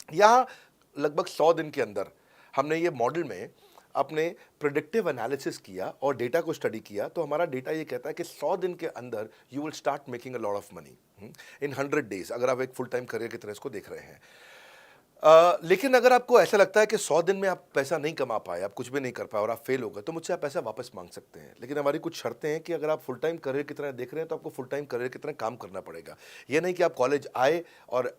यहाँ लगभग 100 दिन के अंदर हमने ये मॉडल में अपने प्रिडिक्टिव एनालिसिस किया और डेटा को स्टडी किया, तो हमारा डेटा ये कहता है कि 100 दिन के अंदर you will start making a lot of money in 100 days, अगर आप एक फुल टाइम करियर की तरह इसको देख रहे हैं। लेकिन अगर आपको ऐसा लगता है कि 100 दिन में आप पैसा नहीं कमा पाए, आप कुछ भी नहीं कर पाए और आप फेल हो गए, तो मुझसे आप पैसा वापस मांग सकते हैं। लेकिन हमारी कुछ शर्तें हैं कि अगर आप फुल टाइम करियर की तरह देख रहे हैं, तो आपको फुल टाइम करियर की तरह काम करना पड़ेगा। ये नहीं कि आप कॉलेज आए और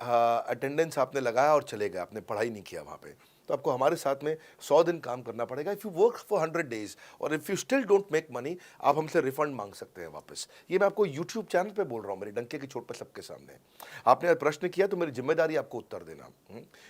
अटेंडेंस आपने लगाया और चले गए, आपने पढ़ाई नहीं किया वहाँ पे। तो आपको हमारे साथ में 100 दिन काम करना पड़ेगा। If you work for 100 days और if you still don't make money, आप हमसे रिफंड मांग सकते हैं वापस। ये मैं आपको यूट्यूब चैनल पे बोल रहा हूँ, मेरी डंके की चोट पे सबके सामने। आपने प्रश्न किया तो मेरी जिम्मेदारी आपको उत्तर देना।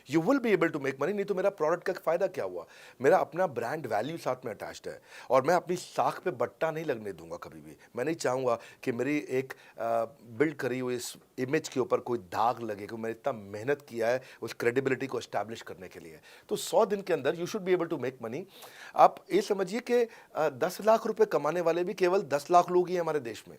You will be able to make money, नहीं तो मेरा प्रोडक्ट का फायदा क्या हुआ? मेरा अपना ब्रांड वैल्यू साथ में अटैच्ड है और मैं अपनी साख पे बट्टा नहीं लगने दूंगा कभी भी। मैं नहीं चाहूंगा कि मेरी एक बिल्ड करी हुई इस इमेज के ऊपर कोई दाग लगे, कि मैंने इतना मेहनत किया है उस क्रेडिबिलिटी को एस्टैब्लिश करने के लिए। तो 100 दिन के अंदर you should be able to make money. आप ये समझिए कि 10 लाख रुपए कमाने वाले भी केवल 10 लाख लोग ही हैं हमारे देश में।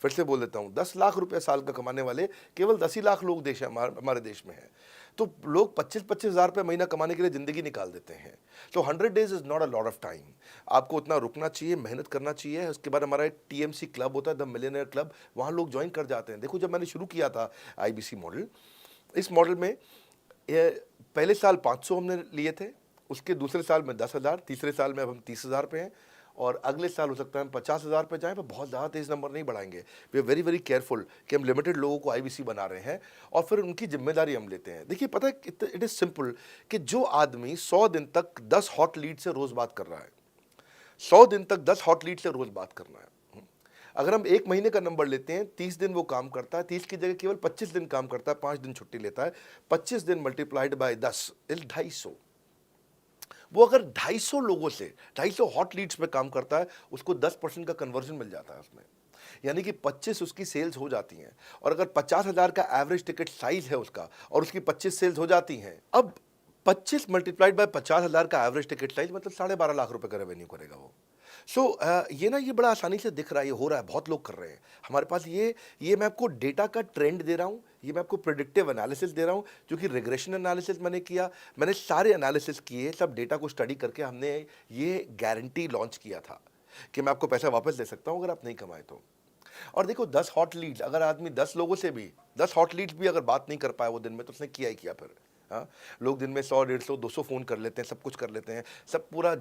फिर से बोल देता हूं, 10 लाख रुपए साल का कमाने वाले केवल 10 ही लाख लोग देश हमारे देश में हैं। तो लोग 25-25 हज़ार रुपये महीना कमाने के लिए ज़िंदगी निकाल देते हैं। तो 100 days is not a lot of time. आपको उतना रुकना चाहिए, मेहनत करना चाहिए। उसके बाद हमारा एक टीएमसी क्लब होता है, द मिलियनेयर क्लब, वहाँ लोग ज्वाइन कर जाते हैं। देखो, जब मैंने शुरू किया था आईबीसी मॉडल, इस मॉडल में पहले साल 500 हमने लिए थे, उसके दूसरे साल में 10,000, तीसरे साल में अब हम 30,000 पे हैं और अगले साल हो सकता है हम 50,000 पे जाएं, पर बहुत ज़्यादा तेज़ नंबर नहीं बढ़ाएंगे। We are very very careful कि हम लिमिटेड लोगों को आईबीसी बना रहे हैं और फिर उनकी जिम्मेदारी हम लेते हैं। देखिए, पता है, इट इज़ सिंपल कि जो आदमी 100 दिन तक 10 हॉट लीड से रोज़ बात कर रहा है, 100 दिन तक 10 हॉट लीड से रोज़ बात करना है। अगर हम 1 महीने का नंबर लेते हैं, 30 दिन वो काम करता है, 30 की जगह केवल 25 दिन काम करता है, 5 दिन छुट्टी लेता है, 25 दिन मल्टीप्लाइड बाय 10 इज 250। वो अगर 250 लोगों से 250 हॉट लीड्स पे काम करता है, उसको 10% का कन्वर्जन मिल जाता है उसमें, यानी कि 25 उसकी सेल्स हो जाती हैं। और अगर 50,000 का एवरेज टिकट साइज है उसका और उसकी 25 सेल्स हो जाती हैं, अब 25 मल्टीप्लाइड बाय 50,000 का एवरेज टिकट साइज मतलब 12.5 लाख रुपए का रेवेन्यू करेगा वो। ये बड़ा आसानी से दिख रहा है, ये हो रहा है, बहुत लोग कर रहे हैं हमारे पास। ये मैं आपको डेटा का ट्रेंड दे रहा हूँ, ये मैं आपको प्रिडिक्टिव एनालिसिस दे रहा हूँ, जो कि रिग्रेशन एनालिसिस मैंने किया। मैंने सारे एनालिसिस किए, सब डेटा को स्टडी करके हमने ये गारंटी लॉन्च किया था कि मैं आपको पैसा वापस दे सकता हूँ अगर आप नहीं कमाए तो। और देखो, 10 हॉट लीड्स, अगर आदमी 10 लोगों से भी 10 हॉट लीड्स भी अगर बात नहीं कर पाया वो दिन में, तो उसने किया ही किया फिर। हाँ, लोग दिन में 100, 150, 200 फ़ोन कर लेते हैं, सब कुछ कर लेते हैं, सब पूरा